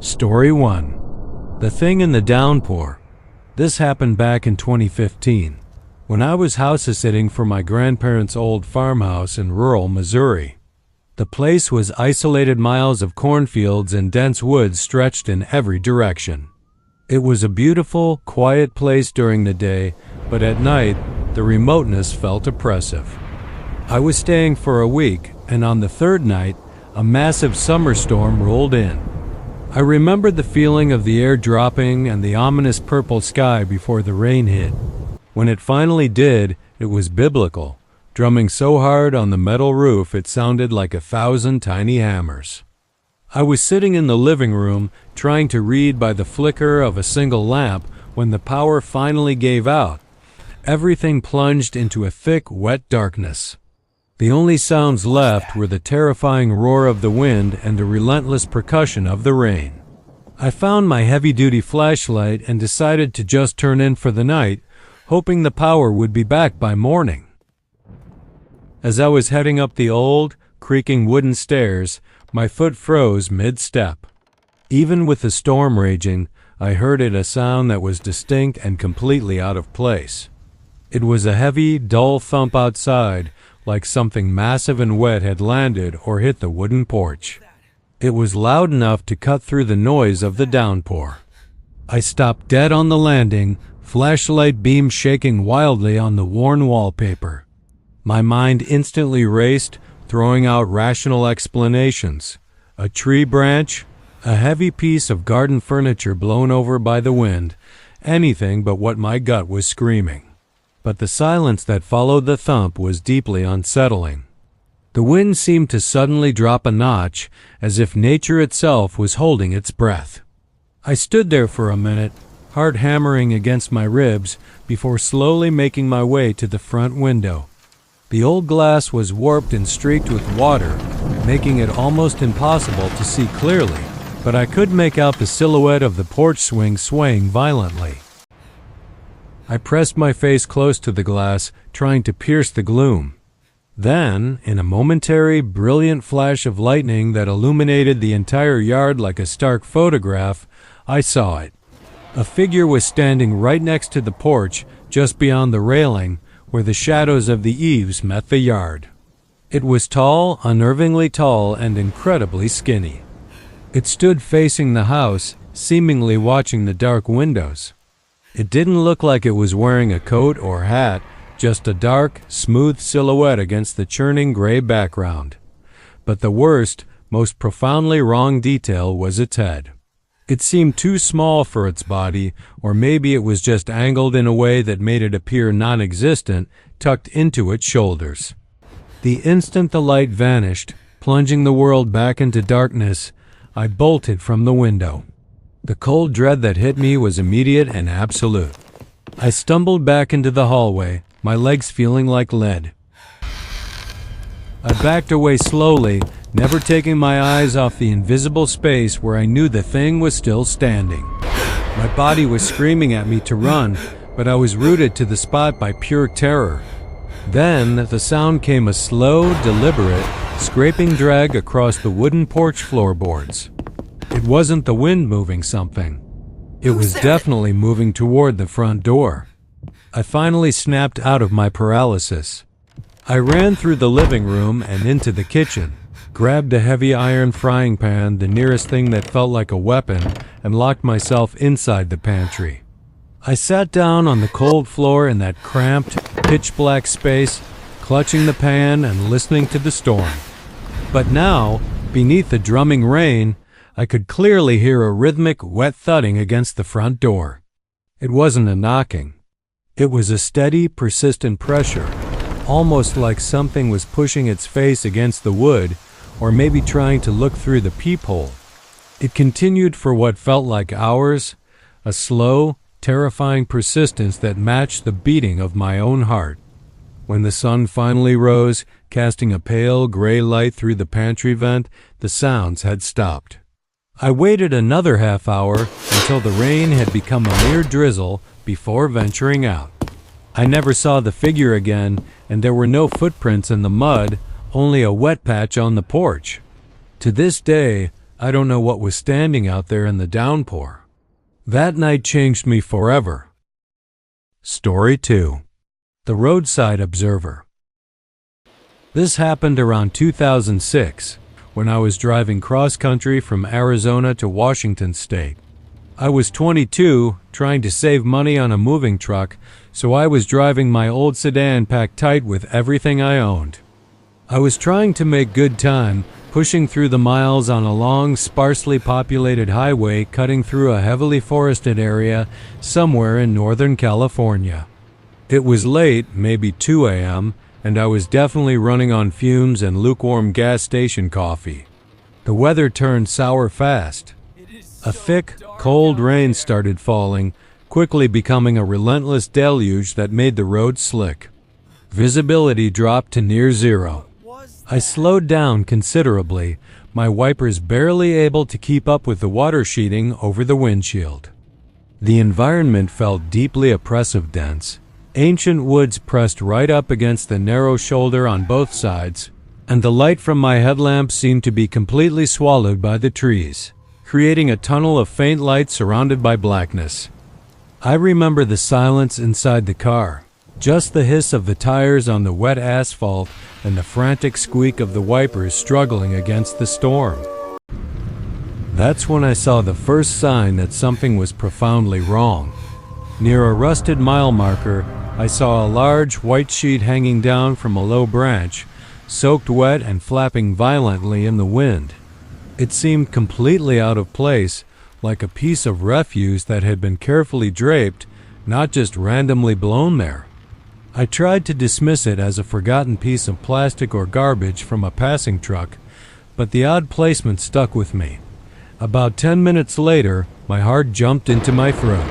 Story 1. The Thing in the Downpour. This happened back in 2015, when I was house-sitting for my grandparents' old farmhouse in rural Missouri. The place was isolated miles of cornfields and dense woods stretched in every direction. It was a beautiful, quiet place during the day, but at night, the remoteness felt oppressive. I was staying for a week, and on the third night, a massive summer storm rolled in. I remembered the feeling of the air dropping and the ominous purple sky before the rain hit. When it finally did, it was biblical, drumming so hard on the metal roof it sounded like 1,000 tiny hammers. I was sitting in the living room, trying to read by the flicker of a single lamp when the power finally gave out. Everything plunged into a thick, wet darkness. The only sounds left were the terrifying roar of the wind and the relentless percussion of the rain. I found my heavy-duty flashlight and decided to just turn in for the night, hoping the power would be back by morning. As I was heading up the old, creaking wooden stairs, my foot froze mid-step. Even with the storm raging, I heard a sound that was distinct and completely out of place. It was a heavy, dull thump outside, like something massive and wet had landed or hit the wooden porch. It was loud enough to cut through the noise of the downpour. I stopped dead on the landing, flashlight beam shaking wildly on the worn wallpaper. My mind instantly raced, throwing out rational explanations. A tree branch, a heavy piece of garden furniture blown over by the wind, anything but what my gut was screaming. But the silence that followed the thump was deeply unsettling. The wind seemed to suddenly drop a notch, as if nature itself was holding its breath. I stood there for a minute, heart hammering against my ribs, before slowly making my way to the front window. The old glass was warped and streaked with water, making it almost impossible to see clearly, but I could make out the silhouette of the porch swing swaying violently. I pressed my face close to the glass, trying to pierce the gloom. Then, in a momentary, brilliant flash of lightning that illuminated the entire yard like a stark photograph, I saw it. A figure was standing right next to the porch, just beyond the railing, where the shadows of the eaves met the yard. It was tall, unnervingly tall, and incredibly skinny. It stood facing the house, seemingly watching the dark windows. It didn't look like it was wearing a coat or hat, just a dark, smooth silhouette against the churning gray background. But the worst, most profoundly wrong detail was its head. It seemed too small for its body, or maybe it was just angled in a way that made it appear non-existent, tucked into its shoulders. The instant the light vanished, plunging the world back into darkness, I bolted from the window. The cold dread that hit me was immediate and absolute. I stumbled back into the hallway, my legs feeling like lead. I backed away slowly, never taking my eyes off the invisible space where I knew the thing was still standing. My body was screaming at me to run, but I was rooted to the spot by pure terror. Then the sound came, a slow, deliberate, scraping drag across the wooden porch floorboards. It wasn't the wind moving something. It was definitely moving toward the front door. I finally snapped out of my paralysis. I ran through the living room and into the kitchen, grabbed a heavy iron frying pan, the nearest thing that felt like a weapon, and locked myself inside the pantry. I sat down on the cold floor in that cramped, pitch-black space, clutching the pan and listening to the storm. But now, beneath the drumming rain, I could clearly hear a rhythmic, wet thudding against the front door. It wasn't a knocking. It was a steady, persistent pressure, almost like something was pushing its face against the wood, or maybe trying to look through the peephole. It continued for what felt like hours, a slow, terrifying persistence that matched the beating of my own heart. When the sun finally rose, casting a pale, gray light through the pantry vent, the sounds had stopped. I waited another half hour until the rain had become a mere drizzle before venturing out. I never saw the figure again, and there were no footprints in the mud, only a wet patch on the porch. To this day, I don't know what was standing out there in the downpour. That night changed me forever. Story 2. The Roadside Observer. This happened around 2006, when I was driving cross-country from Arizona to Washington State. I was 22, trying to save money on a moving truck, so I was driving my old sedan packed tight with everything I owned. I was trying to make good time, pushing through the miles on a long, sparsely populated highway cutting through a heavily forested area somewhere in Northern California. It was late, maybe 2 a.m., and I was definitely running on fumes and lukewarm gas station coffee. The weather turned sour fast. A thick, cold rain started falling, quickly becoming a relentless deluge that made the road slick. Visibility dropped to near zero. I slowed down considerably, my wipers barely able to keep up with the water sheeting over the windshield. The environment felt deeply oppressive dense. Ancient woods pressed right up against the narrow shoulder on both sides, and the light from my headlamp seemed to be completely swallowed by the trees, creating a tunnel of faint light surrounded by blackness. I remember the silence inside the car, just the hiss of the tires on the wet asphalt and the frantic squeak of the wipers struggling against the storm. That's when I saw the first sign that something was profoundly wrong. Near a rusted mile marker, I saw a large white sheet hanging down from a low branch, soaked wet and flapping violently in the wind. It seemed completely out of place, like a piece of refuse that had been carefully draped, not just randomly blown there. I tried to dismiss it as a forgotten piece of plastic or garbage from a passing truck, but the odd placement stuck with me. About 10 minutes later, my heart jumped into my throat.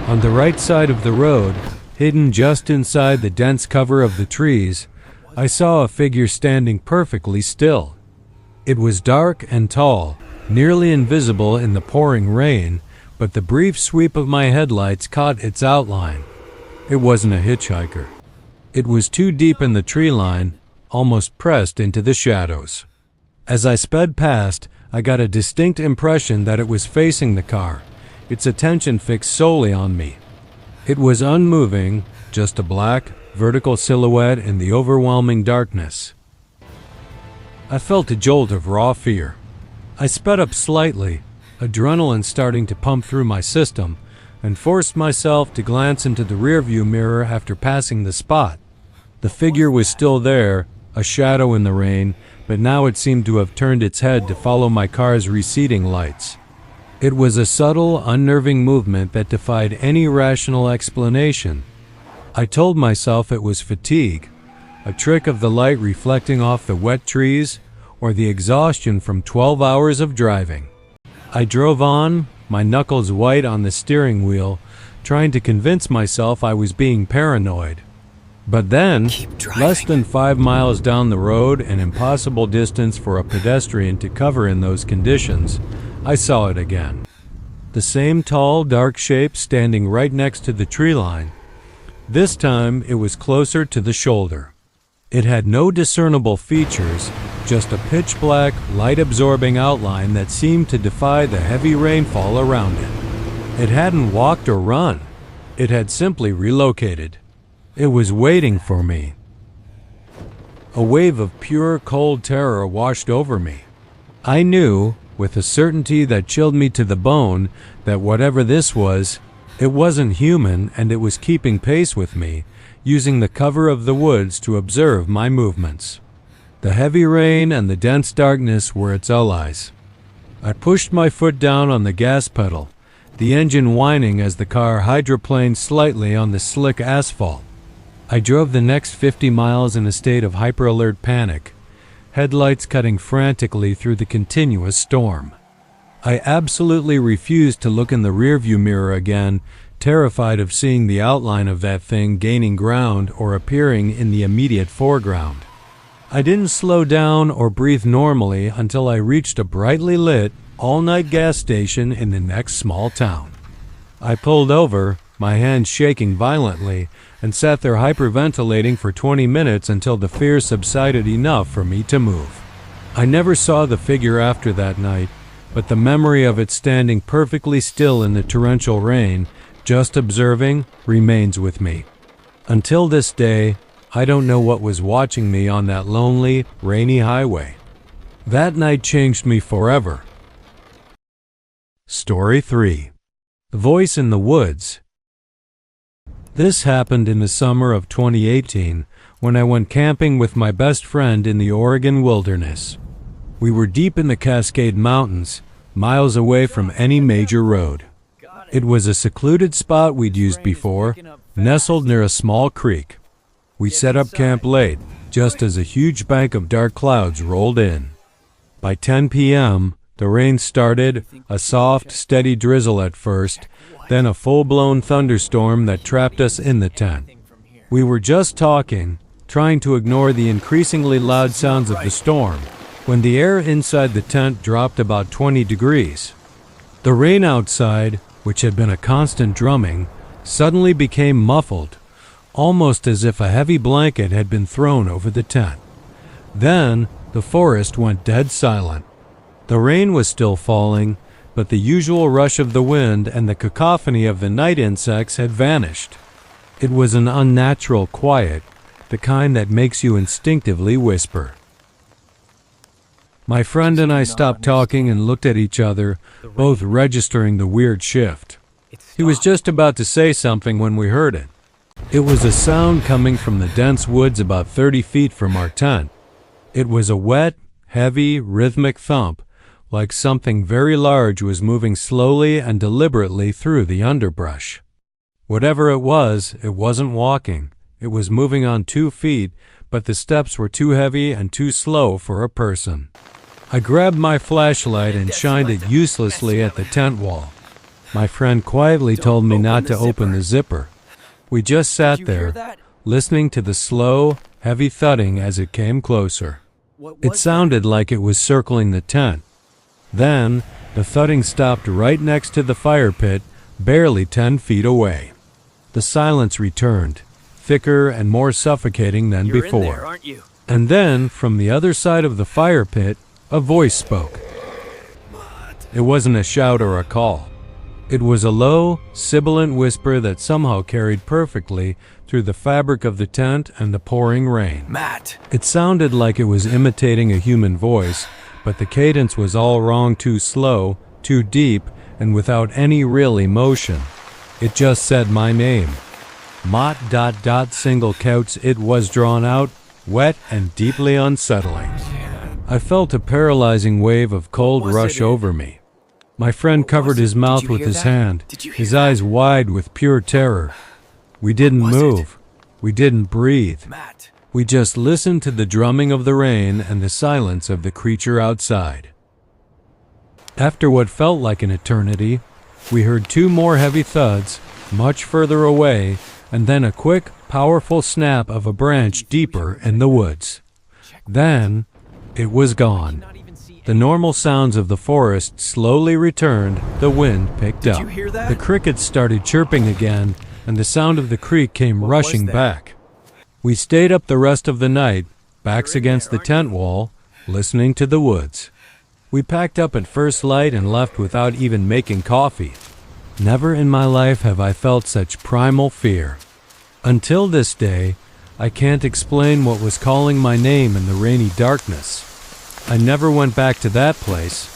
On the right side of the road, hidden just inside the dense cover of the trees, I saw a figure standing perfectly still. It was dark and tall, nearly invisible in the pouring rain, but the brief sweep of my headlights caught its outline. It wasn't a hitchhiker. It was too deep in the tree line, almost pressed into the shadows. As I sped past, I got a distinct impression that it was facing the car, its attention fixed solely on me. It was unmoving, just a black, vertical silhouette in the overwhelming darkness. I felt a jolt of raw fear. I sped up slightly, adrenaline starting to pump through my system, and forced myself to glance into the rearview mirror after passing the spot. The figure was still there, a shadow in the rain, but now it seemed to have turned its head to follow my car's receding lights. It was a subtle, unnerving movement that defied any rational explanation. I told myself it was fatigue, a trick of the light reflecting off the wet trees, or the exhaustion from 12 hours of driving. I drove on, my knuckles white on the steering wheel, trying to convince myself I was being paranoid. But then, less than 5 miles down the road, an impossible distance for a pedestrian to cover in those conditions, I saw it again. The same tall, dark shape standing right next to the tree line. This time, it was closer to the shoulder. It had no discernible features, just a pitch-black, light-absorbing outline that seemed to defy the heavy rainfall around it. It hadn't walked or run. It had simply relocated. It was waiting for me. A wave of pure, cold terror washed over me. I knew, with a certainty that chilled me to the bone, that whatever this was, it wasn't human and it was keeping pace with me, using the cover of the woods to observe my movements. The heavy rain and the dense darkness were its allies. I pushed my foot down on the gas pedal, the engine whining as the car hydroplaned slightly on the slick asphalt. I drove the next 50 miles in a state of hyper-alert panic, headlights cutting frantically through the continuous storm. I absolutely refused to look in the rearview mirror again, terrified of seeing the outline of that thing gaining ground or appearing in the immediate foreground. I didn't slow down or breathe normally until I reached a brightly lit, all-night gas station in the next small town. I pulled over, my hands shaking violently, and sat there hyperventilating for 20 minutes until the fear subsided enough for me to move. I never saw the figure after that night, but the memory of it standing perfectly still in the torrential rain, just observing, remains with me. Until this day, I don't know what was watching me on that lonely, rainy highway. That night changed me forever. Story 3. The Voice in the Woods. This happened in the summer of 2018 when I went camping with my best friend in the Oregon wilderness. We were deep in the Cascade Mountains, miles away from any major road. It was a secluded spot we'd used before, nestled near a small creek. We set up camp late, just as a huge bank of dark clouds rolled in. By 10 p.m., the rain started, a soft, steady drizzle at first, then a full-blown thunderstorm that trapped us in the tent. We were just talking, trying to ignore the increasingly loud sounds of the storm, when the air inside the tent dropped about 20 degrees. The rain outside, which had been a constant drumming, suddenly became muffled, almost as if a heavy blanket had been thrown over the tent. Then, the forest went dead silent. The rain was still falling, but the usual rush of the wind and the cacophony of the night insects had vanished. It was an unnatural quiet, the kind that makes you instinctively whisper. My friend and I stopped talking and looked at each other, both registering the weird shift. He was just about to say something when we heard it. It was a sound coming from the dense woods about 30 feet from our tent. It was a wet, heavy, rhythmic thump, like something very large was moving slowly and deliberately through the underbrush. Whatever it wasn't walking. It was moving on 2 feet, but the steps were too heavy and too slow for a person. I grabbed my flashlight and shined it uselessly at the tent wall. My friend quietly told me not to open the zipper. We just sat there, listening to the slow, heavy thudding as it came closer. It sounded like it was circling the tent. Then, the thudding stopped right next to the fire pit, barely 10 feet away. The silence returned, thicker and more suffocating than before. You're in there, aren't you? And then, from the other side of the fire pit, a voice spoke. It wasn't a shout or a call. It was a low, sibilant whisper that somehow carried perfectly through the fabric of the tent and the pouring rain. Matt! It sounded like it was imitating a human voice, but the cadence was all wrong, too slow, too deep, and without any real emotion. It just said my name. Mott ... single quotes. It was drawn out, wet and deeply unsettling. I felt a paralyzing wave of cold rush over me. My friend covered his mouth with his hand, his eyes wide with pure terror. We didn't move. We didn't breathe. Matt! We just listened to the drumming of the rain and the silence of the creature outside. After what felt like an eternity, we heard 2 more heavy thuds, much further away, and then a quick, powerful snap of a branch deeper in the woods. Then, it was gone. The normal sounds of the forest slowly returned, the wind picked up. Did you hear that? The crickets started chirping again, and the sound of the creek came rushing back. We stayed up the rest of the night, backs against the tent wall, listening to the woods. We packed up at first light and left without even making coffee. Never in my life have I felt such primal fear. Until this day, I can't explain what was calling my name in the rainy darkness. I never went back to that place,